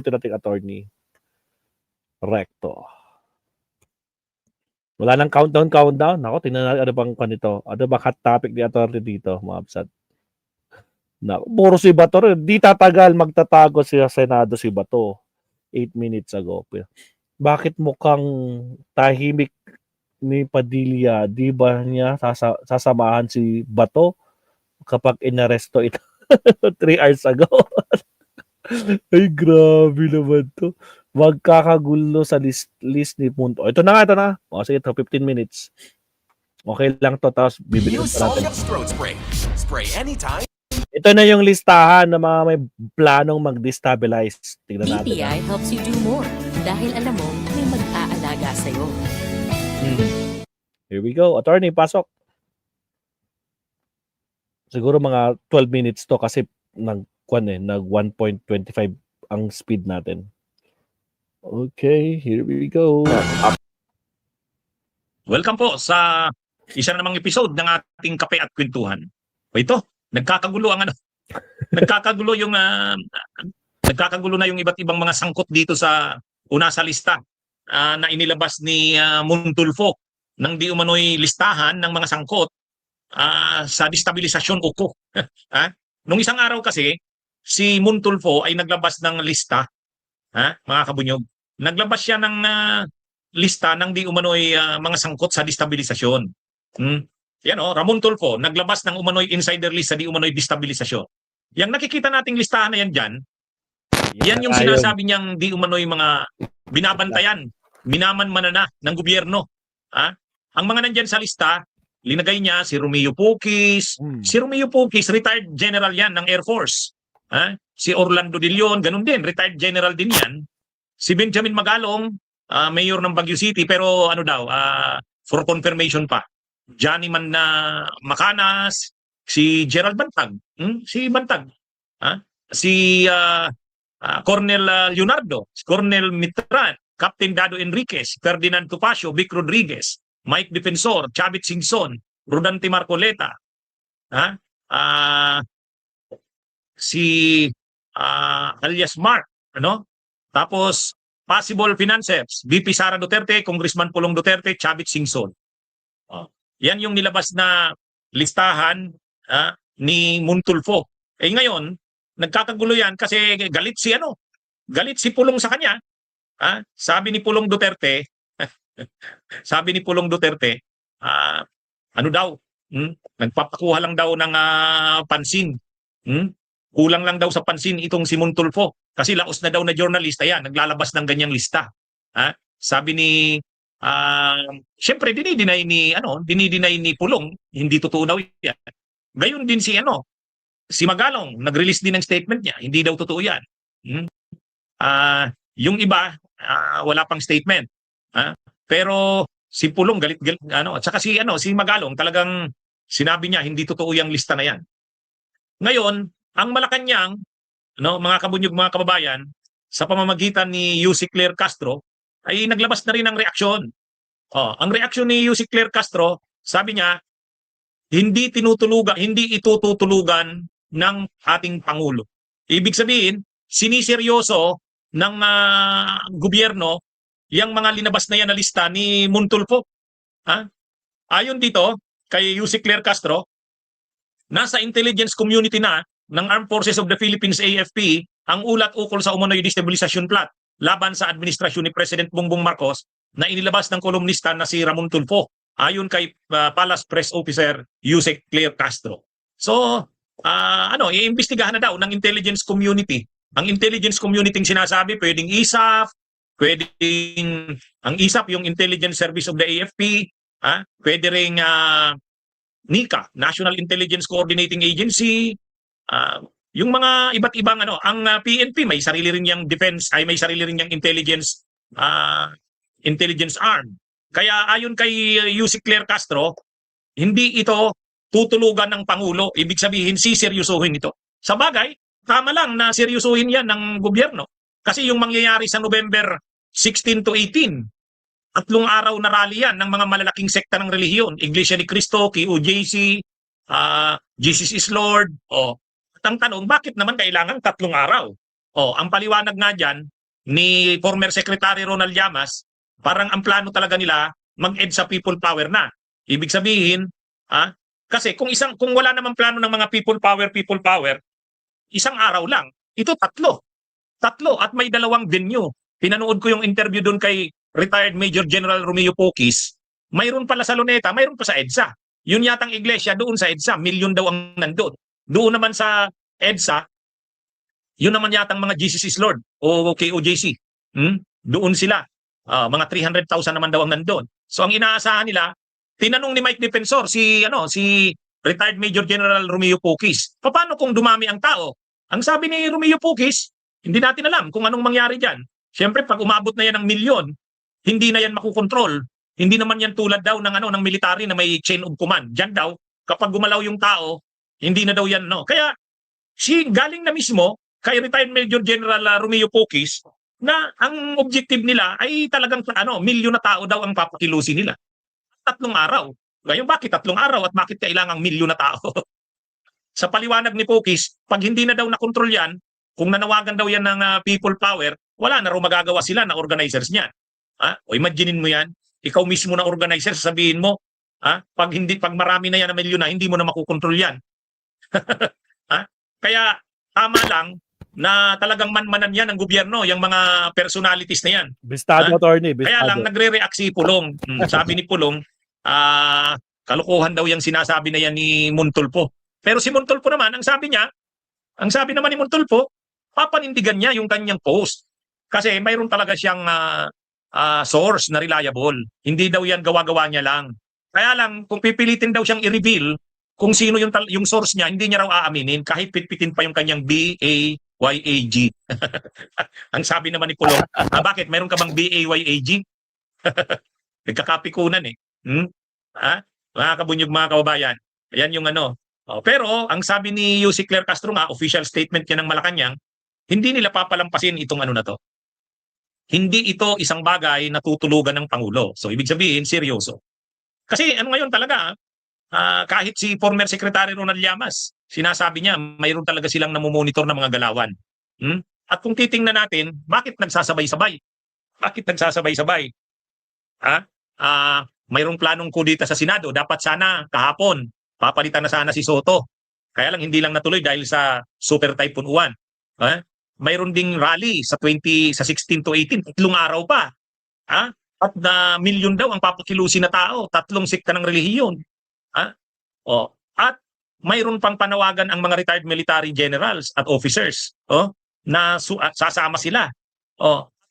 nating attorney Recto. Wala nang countdown. Ako, tingnan natin ano bang kanito. Ano bang hot topic ni attorney dito, mga absat. Puro si Bato rin. Di tatagal magtatago sa Senado si Bato. 8 minutes ago. Bakit mukhang tahimik ni Padilla? Di ba niya sasamahan si Bato kapag inaresto ito 3 hours ago? Ay, grabe naman to. Magkakagulo sa list ni Punto. Ito na. O, sige, 15 minutes. Okay lang to. Tapos bibili natin. Spray anytime. Ito na yung listahan ng mga may planong mag-destabilize. Tignan natin. BPI helps you do more dahil alam mo may mag-aalaga sa'yo. Here we go. Attorney, pasok. Siguro mga 12 minutes to kasi nag 1.25 ang speed natin. Okay, here we go. Welcome po sa isa na namang episode ng ating Kape at Kwentuhan. O ito, nagkakagulo na yung iba't ibang mga sangkot dito sa sa lista na inilabas ni Montulfo ng di umano'y listahan ng mga sangkot sa destabilisasyon uko. Nung isang araw kasi, si Montulfo ay naglabas ng lista, mga kabunyog. Naglabas siya ng lista ng di umano'y mga sangkot sa destabilisasyon. Yan Ramon Tulfo, naglabas ng umano'y insider list sa di umano'y destabilisasyon. Yang nakikita nating listahan na yan dyan, yan yung sinasabi niyang di umano'y mga binabantayan, minamanmana ng gobyerno. Ang mga nandyan sa lista, linagay niya si Romeo Pukis. Si Romeo Pukis, retired general yan ng Air Force. Si Orlando De Leon, ganun din, retired general din yan. Si Benjamin Magalong, mayor ng Baguio City, pero for confirmation pa. Johnny Macanas, si Gerald Bantag, si Bantag, si Cornel Leonardo, si Cornel Mitran, Captain Dado Enriquez, Ferdinand Topacio, Vic Rodriguez, Mike Defensor, Chavit Singson, Rodante Marcoleta, si alias Mark, tapos possible financiers, VP Sara Duterte, Congressman Pulong Duterte, Chavit Singson. Yan yung nilabas na listahan ni Montulfo. Ngayon, nagkakagulo yan kasi galit si Pulong sa kanya. Sabi ni Pulong Duterte, nagpapakuha lang daw ng pansin. Kulang lang daw sa pansin itong si Montulfo kasi laos na daw na journalist, naglalabas ng ganyang lista. Sabi ni siyempre dinideny ni Pulong, hindi totoo daw yan. Gayon din si Magalong, nag-release din ng statement niya, hindi daw totoo yan. Yung iba, wala pang statement. Pero si Pulong galit, at saka si Magalong talagang sinabi niya hindi totoo yung lista na yan. Ngayon, ang Malacanang, mga kabunyog, mga kababayan, sa pamamagitan ni Yussi Claire Castro, ay naglabas na rin ng reaksyon. Ang reaksyon ni Yussi Claire Castro, sabi niya, hindi itututulugan ng ating Pangulo. Ibig sabihin, siniseryoso ng gobyerno yung mga linabas na yan na lista ni Montulfo. Ayon dito, kay Yussi Claire Castro, nasa intelligence community na ng Armed Forces of the Philippines AFP ang ulat ukol sa umano'y destabilisasyon plot laban sa administrasyon ni President Bongbong Marcos na inilabas ng kolumnista na si Ramon Tulfo ayon kay Palace Press Officer Yussi Claire Castro. So, iimbestigahan na daw ng intelligence community. Ang intelligence community sinasabi, pwedeng ISAF, pwedeng ang ISAF yung Intelligence Service of the AFP, pwede ring NICA, National Intelligence Coordinating Agency, yung mga iba't ibang ang PNP may sarili rin yang defense, may sarili rin yang intelligence arm. Kaya ayon kay Yussi Claire Castro, hindi ito tutulugan ng Pangulo, ibig sabihin siseryosohin ito. Sa bagay, tama lang na seryosohin yan ng gobyerno. Kasi yung mangyayari sa November 16 to 18, 3 araw na rally yan ng mga malalaking sekta ng relihiyon. Iglesia ni Cristo, QJC, Jesus is Lord. At ang tanong, bakit naman kailangan 3 araw? Ang paliwanag nga dyan ni former Secretary Ronald Llamas, parang ang plano talaga nila mag-EDSA people power na. Ibig sabihin, kasi kung wala namang plano ng mga people power, isang araw lang. Ito tatlo. Tatlo at may dalawang venue. Pinanood ko yung interview doon kay retired Major General Romeo Poquis. Mayroon pala sa Luneta, mayroon pa sa EDSA. Yun yatang iglesia doon sa EDSA, milyon daw ang nandun. Doon naman sa EDSA, yun naman yatang mga Jesus is Lord o KOJC. Doon sila. Mga 300,000 naman daw ang nandun. So ang inaasahan nila, tinanong ni Mike Defensor si retired Major General Romeo Poquis, paano kung dumami ang tao? Ang sabi ni Romeo Poquis, hindi natin alam kung anong mangyari diyan. Siyempre pag umabot na yan ng milyon, hindi na yan makukontrol. Hindi naman yan tulad daw ng military na may chain of command. Diyan daw kapag gumalaw yung tao, hindi na daw yan Kaya galing na mismo kay retired Major General Romeo Poquis na ang objective nila ay talagang milyon na tao daw ang papakilusin nila. 3 araw. Ngayon bakit 3 araw at bakit kailangang milyon na tao? Sa paliwanag ni Poquis, pag hindi na daw nakontrol yan, kung nanawagan daw yan ng people power, wala na raw magagawa sila na organizers niyan. O imaginein mo yan, ikaw mismo na organizer, sasabihin mo, pag marami na yan na milyon na, hindi mo na makukontrol yan. Kaya tama lang na talagang manmanan yan ng gobyerno, yung mga personalities na yan. Bistado, attorney. Bistado. Kaya lang nagre-react si Pulong. Sabi ni Pulong, kalokohan daw yung sinasabi na yan ni Montulfo. Pero si Montulfo naman, ang sabi naman ni Montulfo, papanindigan niya yung kanyang post. Kasi mayroon talaga siyang source na reliable. Hindi daw yan gawa-gawa niya lang. Kaya lang, kung pipilitin daw siyang i-reveal kung sino yung source niya, hindi niya raw aaminin kahit pitpitin pa yung kanyang BAYAG. Ang sabi naman ni Pulong, bakit? Mayroon ka bang BAYAG? Nagkakapikunan eh. Mga kabunyog, mga kababayan. Ayan yung pero ang sabi ni Yussi Claire Castro nga, official statement yan ng Malacanang, hindi nila papalampasin itong na to. Hindi ito isang bagay na tutulugan ng Pangulo. So ibig sabihin, seryoso. Kasi ngayon talaga, kahit si former Secretary Ronald Llamas, sinasabi niya, mayroon talaga silang namomonitor na mga galawan. At kung titingnan natin, bakit nagsasabay-sabay? Bakit nagsasabay-sabay? Mayroong planong kudita sa Senado. Dapat sana kahapon, papalitan na sana si Soto. Kaya lang hindi lang natuloy dahil sa Super Typhoon Uwan. Mayroon ding rally sa 16 to 18, 3 araw pa. At milyon daw ang papakilusin na tao, 3 sekta ng relihiyon. At mayroon pang panawagan ang mga retired military generals at officers na sasama sila.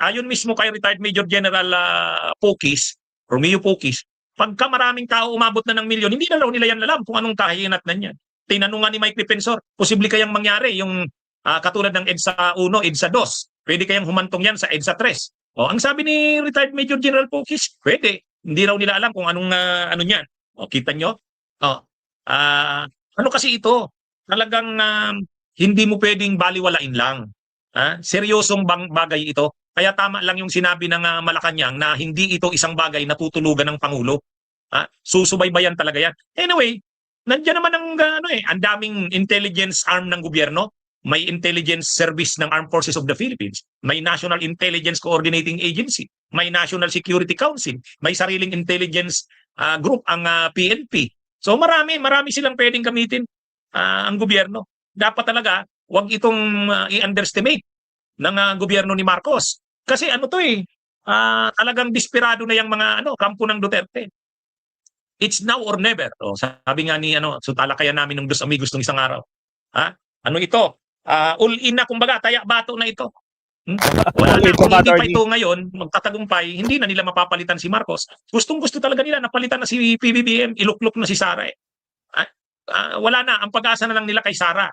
Ayon mismo kay retired Major General Poquis, Romeo Poquis, pagka maraming tao umabot na ng milyon, hindi na raw nila yan alam kung anong kahihinatnan niyan. Tinanong nga ni Mike Defensor, posible kayang mangyari yung katulad ng EDSA 1, EDSA 2. Pwede kayang humantong yan sa EDSA 3. Ang sabi ni retired Major General Poquis, pwede. Hindi raw nila alam kung anong niyan. Kita nyo? Ano kasi ito? Talagang hindi mo pwedeng baliwalain lang. Seryosong bagay ito. Kaya tama lang yung sinabi ng Malacanang na hindi ito isang bagay na tutulugan ng Pangulo. Susubaybayan talaga yan. Anyway, nandiyan naman ang daming intelligence arm ng gobyerno. May intelligence service ng Armed Forces of the Philippines. May National Intelligence Coordinating Agency. May National Security Council. May sariling intelligence group ang PNP. So marami silang pwedeng gamitin ang gobyerno. Dapat talaga, wag itong i-underestimate ng gobyerno ni Marcos. Kasi talagang desperado na yung mga kampo ng Duterte. It's now or never. Sabi nga ni talakayan namin ng Dos Amigos nung isang araw. Ano ito? All-in na, kumbaga, taya-bato na ito. Wala na. Kung hindi pa ito ngayon, magtatagumpay, hindi na nila mapapalitan si Marcos. Gustong-gusto talaga nila, napalitan na si PBBM, iluklok na si Sara. Wala na, ang pag-asa na lang nila kay Sara.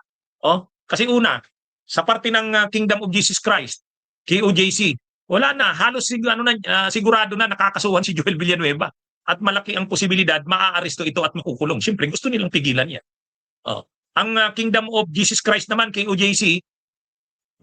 Kasi una, sa parte ng Kingdom of Jesus Christ, KOJC, wala na, halos sigurado na nakakasuhan si Joel Villanueva. At malaki ang posibilidad, maaaresto ito at makukulong. Siyempre, gusto nilang pigilan yan. Ang Kingdom of Jesus Christ naman, KOJC,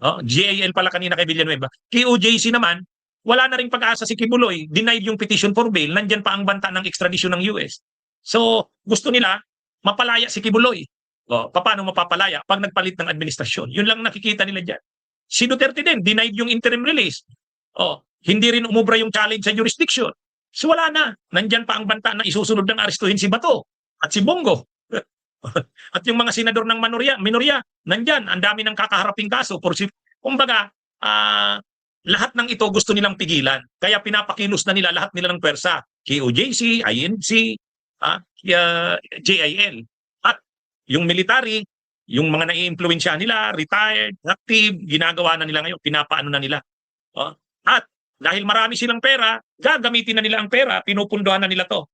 GAL pala kanina kay Villanueva, KOJC naman, wala na ring pag-asa si Kibuloy, denied yung petition for bail, nandyan pa ang banta ng extradition ng US. So, gusto nila, mapalaya si Kibuloy. Paano mapapalaya? Pag nagpalit ng administrasyon. Yun lang nakikita nila dyan. Si Duterte din, denied yung interim release. Hindi rin umubra yung challenge sa jurisdiction. So wala na. Nandyan pa ang banta na isusunod ng arestuhin si Bato at si Bongo. At yung mga senador ng minorya, nandyan. Ang dami ng kakaharaping kaso. Kumbaga, lahat ng ito gusto nilang pigilan. Kaya pinapakilos na nila lahat nila ng pwersa. KOJC, INC, JIL. At yung military, yung mga nai-impluwensya nila, retired, active, ginagawa na nila ngayon, pinapaano na nila. At dahil marami silang pera, gagamitin na nila ang pera, pinupundohan na nila to.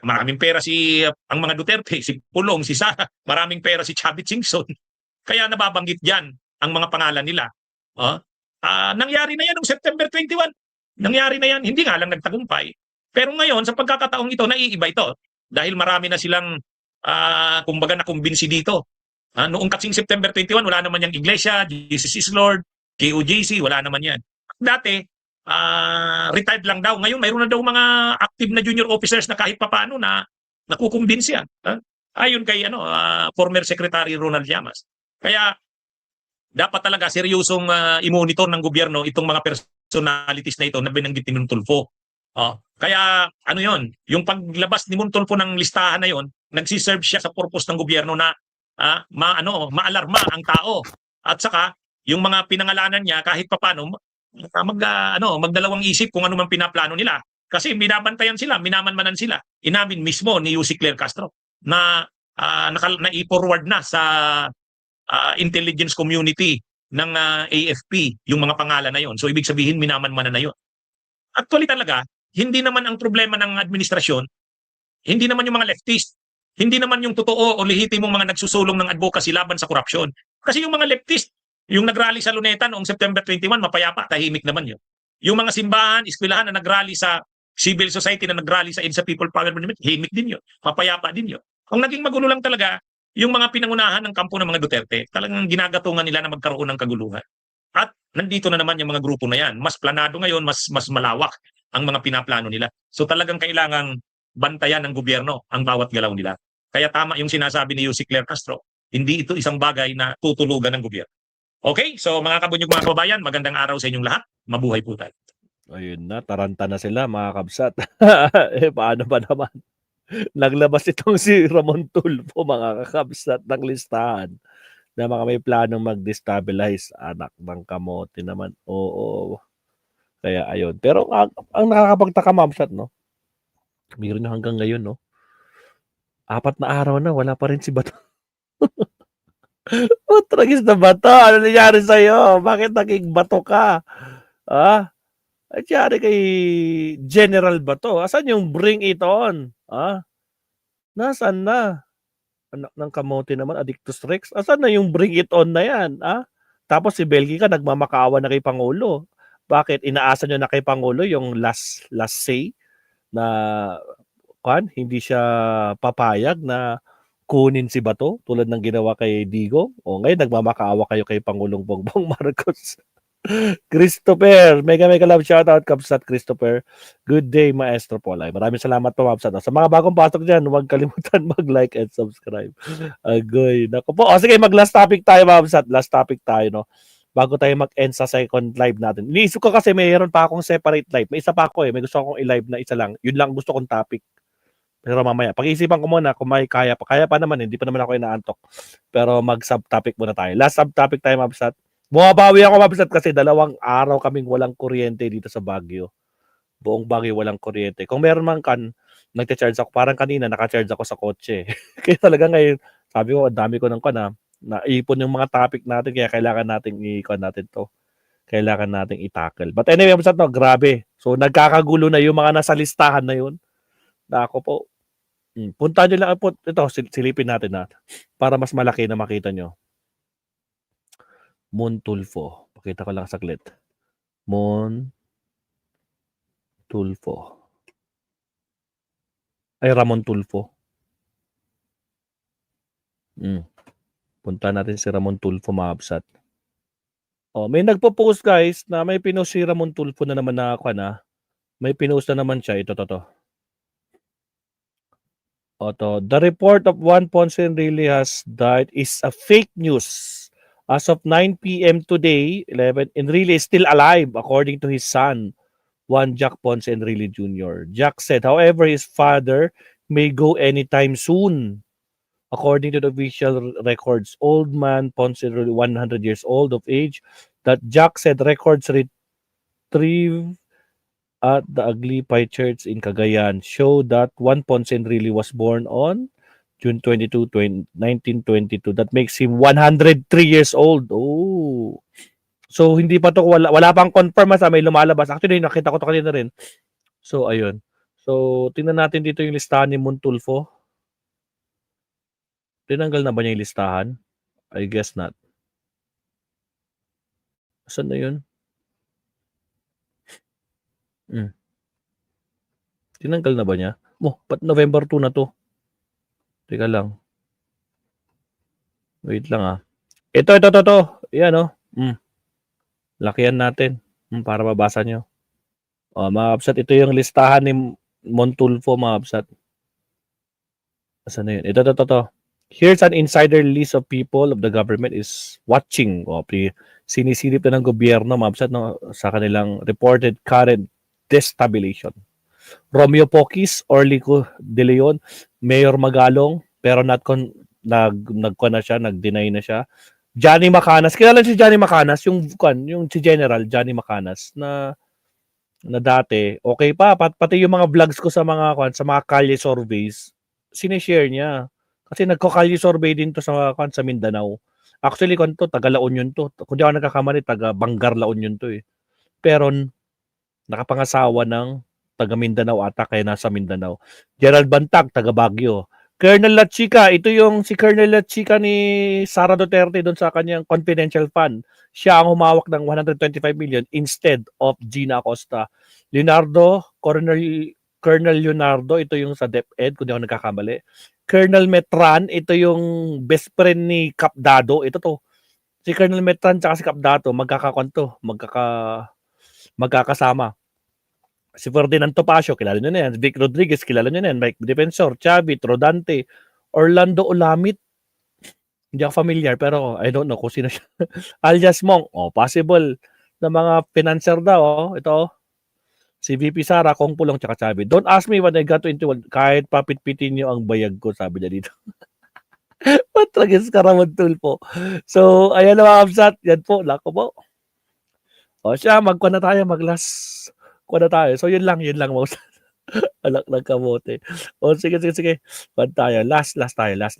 Maraming pera ang mga Duterte, si Pulong, si Sara, maraming pera si Chavit Singson. Kaya nababanggit diyan ang mga pangalan nila. Nangyari na yan noong September 21. Nangyari na yan, hindi nga lang nagtagumpay. Pero ngayon, sa pagkakataong ito, naiiba ito. Dahil marami na silang, kumbaga, nakumbinsi dito. Noong kasing September 21, wala naman yung Iglesia, Jesus is Lord, KOJC, wala naman yan. Dati, retired lang daw. Ngayon, mayroon na daw mga active na junior officers na kahit papaano na nakukumbinsi yan. Ayon kay former Secretary Ronald Llamas. Kaya, dapat talaga seryosong i-monitor ng gobyerno itong mga personalities na ito na binanggit ni Montulfo. Kaya ano yon, yung paglabas ni Montulfo ng listahan na yon, nagsiserve siya sa purpose ng gobyerno na maalarma ang tao. At saka yung mga pinangalanan niya kahit papaano magdalawang isip kung ano man pinaplano nila. Kasi binabantayan sila, minamanmanan sila. Inamin mismo ni Yussi Claire Castro na i-forward na sa intelligence community ng AFP yung mga pangalan na yon. So ibig sabihin minamanmanan na yon. Actually talaga, hindi naman ang problema ng administrasyon, hindi naman yung mga leftist, hindi naman yung totoo o lehitimong mga nagsusulong ng advocacy laban sa korupsyon. Kasi yung mga leftist, yung nagrally sa Luneta noong September 21, mapayapa, tahimik naman yun. Yung mga simbahan, eskwelahan na nagrally sa civil society na nagrally sa EDSA People Power Movement, tahimik din yun, mapayapa din yun. Ang naging magulo lang talaga, yung mga pinangunahan ng kampo ng mga Duterte, talagang ginagatungan nila na magkaroon ng kaguluhan. At nandito na naman yung mga grupo na yan. Mas planado ngayon, mas malawak ang mga pinaplano nila. So talagang kailangang bantayan ng gobyerno ang bawat galaw nila. Kaya tama yung sinasabi ni Yussi Claire Castro, hindi ito isang bagay na tutulugan ng gobyerno. Okay, so mga kabunyog mga kababayan, magandang araw sa inyong lahat. Mabuhay po tayo. Ayun na, taranta na sila mga kabsat. Paano ba naman? Naglabas itong si Ramon Tulfo mga kakabsat ng listahan na mga may planong mag-destabilize. Anak ng kamote naman. Oo. Kaya ayun. Pero ang nakakapagtaka mabsat, no? Meron na hanggang ngayon, no? 4 na araw na, wala pa rin si Bato. Tragis na Bato. Ano nangyari sa'yo? Bakit naging Bato ka? Nangyari kay General Bato. Asan yung bring it on? Nasaan na? Anak ng kamote naman, Addictus Rex. Asan na yung bring it on na yan? Tapos si Belgica nagmamakaawa na kay Pangulo. Bakit? Inaasa nyo na kay Pangulo yung last say na hindi siya papayag na kunin si Bato tulad ng ginawa kay Digo. O ngayon nagmamakaawa kayo kay Pangulong Bongbong Marcos. Christopher, mega love shoutout Kapsat Christopher. Good day Maestro Polay. Maraming salamat po Kapsat. Sa mga bagong pasok dyan, huwag kalimutan mag-like and subscribe. Agoy. Naku po. Sige, mag-last topic tayo Kapsat. Last topic tayo, no? Bago tayo mag-end sa second live natin. Iniisip ko kasi mayroon pa akong separate live. May isa pa ako May gusto akong i-live na isa lang. Yun lang gusto kong topic. Pero mamaya, pag-iisipan ko muna kung may kaya pa. Kaya pa naman, hindi pa naman ako inaantok. Pero mag-subtopic muna tayo. Last subtopic tayo Kapsat. Bumabawi ako Mabsat kasi 2 araw kaming walang kuryente dito sa Baguio. Buong Baguio walang kuryente. Kung meron man nagte-charge ako. Parang kanina naka-charge ako sa kotse. Kaya talaga ngayon, sabi ko, ang dami ko ng naipon yung mga topic natin kaya kailangan nating i-con natin to. Kailangan nating i-tackle. But anyway, Mabsat, no, grabe. So nagkakagulo na yung mga nasa listahan na yun. Na ako po. Punta nyo lang po. Ito, silipin natin para mas malaki na makita nyo. Montulfo. Pakita ko lang saglit. Montulfo. Ay, Ramon Tulfo. Punta natin si Ramon Tulfo Mabsat. May nagpo-post guys na may pinost si Ramon Tulfo na naman na ako na. May pinost na naman siya. Ito. The report of one Ponce really has died is a fake news As of 9 p.m. today, 11, Enrile is still alive, according to his son, Juan Jack Ponce Enrile Jr. Jack said, however, his father may go anytime soon. According to the official records, old man Ponce Enrile, 100 years old of age, that Jack said records retrieved at the Aglipay Church in Cagayan show that Juan Ponce Enrile was born on June 22, 1922. That makes him 103 years old. Oh. So, hindi pa to, wala pang confirm sa may lumalabas. Actually, nakita ko to kanina rin. So, ayun. So, tingnan natin dito yung listahan ni Montulfo. Tinanggal na ba niya yung listahan? I guess not. Saan na yun? Tinanggal na ba niya? Ba't November 2 na to? Teka lang. Wait lang ah. Ito. Yan oh. Lakihan natin. Para mabasa nyo. Mga kapsat, ito yung listahan ni Montulfo, mga kapsat. Saan na yun? Ito. Here's an insider list of people of the government is watching. Sinisilip na ng gobyerno, mga kapsat, no, sa kanilang reported current destabilization. Romeo Poquis, Orlico De Leon, Mayor Magalong, pero nag-deny na siya. Johnny Macanas, kilala si Johnny Macanas, yung si General Johnny Macanas na dati, okay pa, pati yung mga vlogs ko sa mga kalye surveys, sinishare niya. Kasi nagko-kalye survey din to sa Mindanao. Actually, taga La Union to. Kung di ako nagkakamali, taga Bangar La Union to eh. Pero nakapangasawa ng taga Mindanao ata, kaya nasa Mindanao. Gerald Bantag, taga Baguio. Colonel Lachica, ito yung si Colonel Lachica ni Sara Duterte doon sa kanyang confidential fund. Siya ang humawak ng 125 million instead of Gina Acosta. Colonel Leonardo, ito yung sa DepEd, kung di ako nagkakamali. Colonel Metran, ito yung best friend ni Cap Dado. Ito to. Si Colonel Metran tsaka si Cap Dado, magkakasama. Si Ferdinand Topacio, kilala nyo na yan. Vic Rodriguez, kilala nyo na yan. Mike Defensor, Chavit, Rodante, Orlando Olamit. Hindi ako familiar, pero I don't know kung sino siya. Alias Mong, possible na mga financer daw. Ito, si VP Sara, Kong Pulong, tsaka Chavit. Don't ask me what I got into. Kahit papitpitin nyo ang bayag ko, sabi niya dito. Patragis karamad tulpo. So, ayan na mga kapsat. Yan po, lako po. Siya, magkuha na tayo, kuha na tayo. So, yun lang. Alak ng kamote. Sige. Kuha tayo. Last tayo. Last.